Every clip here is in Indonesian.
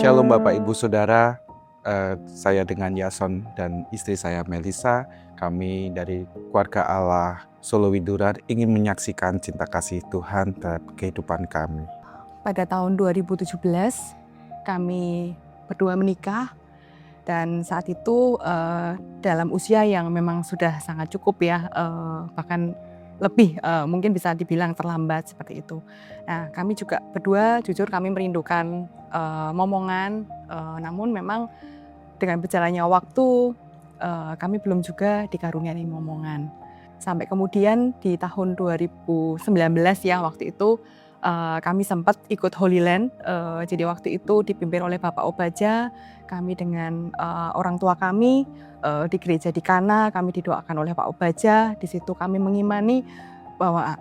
Shalom Bapak Ibu Saudara, saya dengan Yason dan istri saya Melisa, kami dari keluarga Allah Solo Widuran ingin menyaksikan cinta kasih Tuhan terhadap kehidupan kami. Pada tahun 2017 kami berdua menikah dan saat itu dalam usia yang memang sudah sangat cukup ya, bahkan lebih mungkin bisa dibilang terlambat seperti itu. Nah, kami juga berdua jujur kami merindukan momongan, namun memang dengan berjalannya waktu kami belum juga dikaruniai momongan. Sampai kemudian di tahun 2019 ya waktu itu kami sempat ikut Holy Land, jadi waktu itu dipimpin oleh Bapak Obaja, kami dengan orang tua kami di gereja di Kana, kami didoakan oleh Pak Obaja, di situ kami mengimani bahwa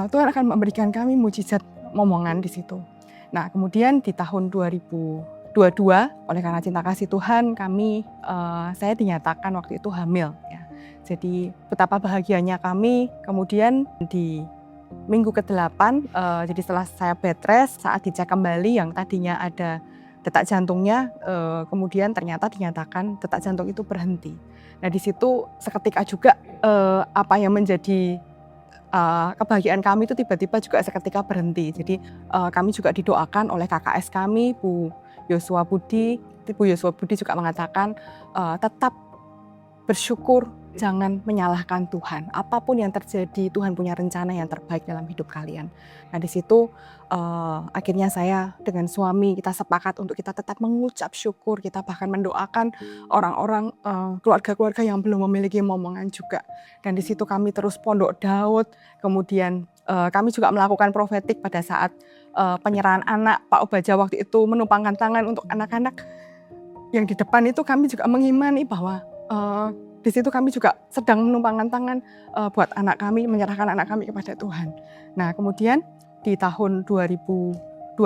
Tuhan akan memberikan kami mujizat momongan di situ. Nah kemudian di tahun 2022 oleh karena cinta kasih Tuhan saya dinyatakan waktu itu hamil ya. Jadi betapa bahagianya kami kemudian di minggu ke-8, jadi setelah saya bed rest, saat dicek kembali yang tadinya ada detak jantungnya, kemudian ternyata dinyatakan detak jantung itu berhenti. Nah di situ seketika juga apa yang menjadi kebahagiaan kami itu tiba-tiba juga seketika berhenti. Jadi kami juga didoakan oleh KKS kami, Bu Yosua Budi. Bu Yosua Budi juga mengatakan tetap bersyukur, jangan menyalahkan Tuhan. Apapun yang terjadi, Tuhan punya rencana yang terbaik dalam hidup kalian. Nah di situ akhirnya saya dengan suami kita sepakat untuk kita tetap mengucap syukur. Kita bahkan mendoakan orang-orang keluarga-keluarga yang belum memiliki momongan juga. Dan di situ kami terus pondok Daud. Kemudian kami juga melakukan profetik pada saat penyerahan anak. Pak Obaja waktu itu menumpangkan tangan untuk anak-anak. Yang di depan itu kami juga mengimani bahwa di situ kami juga sedang menumpangkan tangan buat anak kami, menyerahkan anak kami kepada Tuhan. Nah kemudian di tahun 2023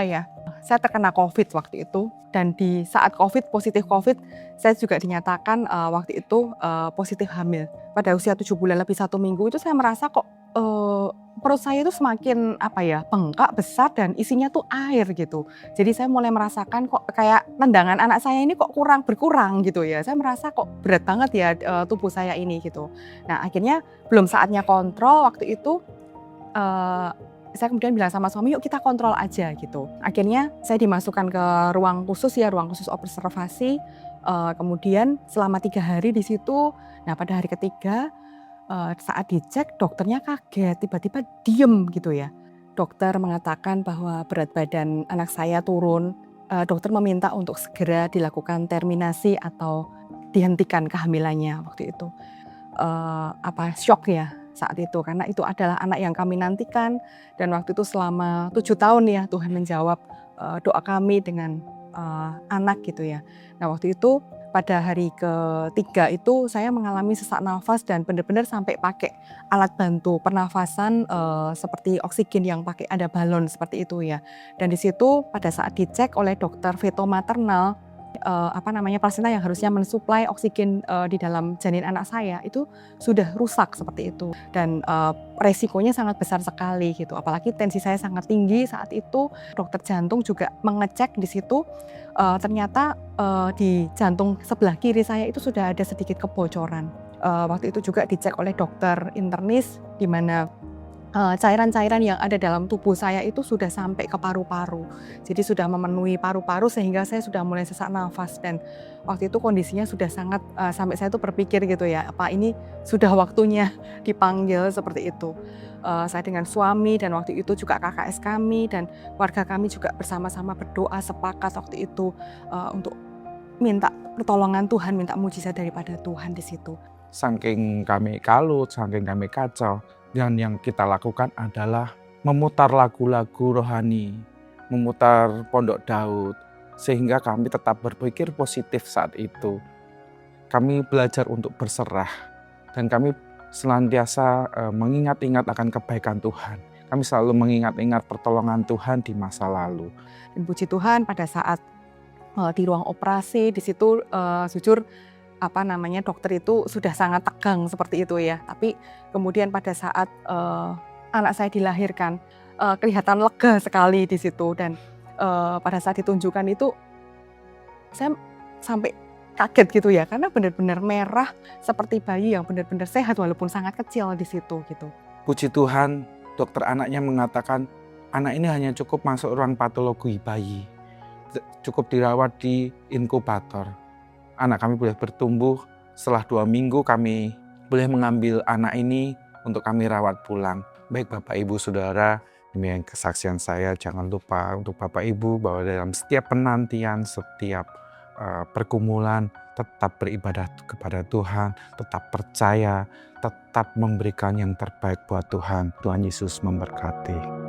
ya, saya terkena COVID waktu itu. Dan di saat positif COVID, saya juga dinyatakan waktu itu positif hamil. Pada usia 7 bulan lebih 1 minggu itu saya merasa kok perut saya itu semakin bengkak, besar dan isinya tuh air gitu. Jadi saya mulai merasakan kok kayak tendangan anak saya ini kok berkurang gitu ya. Saya merasa kok berat banget ya tubuh saya ini gitu. Nah akhirnya belum saatnya kontrol waktu itu. Saya kemudian bilang sama suami, yuk kita kontrol aja gitu. Akhirnya saya dimasukkan ke ruang khusus observasi. Kemudian selama 3 hari di situ. Nah pada hari ketiga saat dicek dokternya kaget, tiba-tiba diem gitu ya. Dokter mengatakan bahwa berat badan anak saya turun. Dokter meminta untuk segera dilakukan terminasi atau dihentikan kehamilannya waktu itu. Shock ya saat itu karena itu adalah anak yang kami nantikan dan waktu itu selama 7 tahun ya Tuhan menjawab doa kami dengan anak gitu ya. Nah waktu itu pada hari ketiga itu saya mengalami sesak nafas dan benar-benar sampai pakai alat bantu pernafasan seperti oksigen yang pakai ada balon seperti itu ya. Dan di situ pada saat dicek oleh dokter feto maternal plasenta yang harusnya mensuplai oksigen di dalam janin anak saya itu sudah rusak seperti itu dan resikonya sangat besar sekali gitu. Apalagi tensi saya sangat tinggi saat itu. Dokter jantung juga mengecek di situ ternyata di jantung sebelah kiri saya itu sudah ada sedikit kebocoran. Waktu itu juga dicek oleh dokter internis di mana cairan-cairan yang ada dalam tubuh saya itu sudah sampai ke paru-paru. Jadi sudah memenuhi paru-paru sehingga saya sudah mulai sesak nafas dan waktu itu kondisinya sudah sangat sampai saya tuh berpikir gitu ya, apa ini sudah waktunya dipanggil seperti itu. Saya dengan suami dan waktu itu juga KKS kami dan warga kami juga bersama-sama berdoa sepakat waktu itu untuk minta pertolongan Tuhan, minta mujizat daripada Tuhan di situ. Saking kami kalut, saking kami kacau, dan yang kita lakukan adalah memutar lagu-lagu rohani, memutar Pondok Daud, sehingga kami tetap berpikir positif saat itu. Kami belajar untuk berserah, dan kami senantiasa mengingat-ingat akan kebaikan Tuhan. Kami selalu mengingat-ingat pertolongan Tuhan di masa lalu. Dan puji Tuhan pada saat di ruang operasi di situ jujur dokter itu sudah sangat tegang seperti itu ya. Tapi kemudian pada saat anak saya dilahirkan kelihatan lega sekali di situ dan pada saat ditunjukkan itu Saya sampai kaget gitu ya, karena benar-benar merah seperti bayi yang benar-benar sehat walaupun sangat kecil di situ gitu. Puji Tuhan, dokter anaknya mengatakan anak ini hanya cukup masuk ruang patologi bayi, cukup dirawat di inkubator. Anak kami boleh bertumbuh, setelah 2 minggu kami boleh mengambil anak ini untuk kami rawat pulang. Baik Bapak Ibu Saudara, demikian kesaksian saya. Jangan lupa untuk Bapak Ibu bahwa dalam setiap penantian, setiap pergumulan, tetap beribadah kepada Tuhan, tetap percaya, tetap memberikan yang terbaik buat Tuhan. Tuhan Yesus memberkati.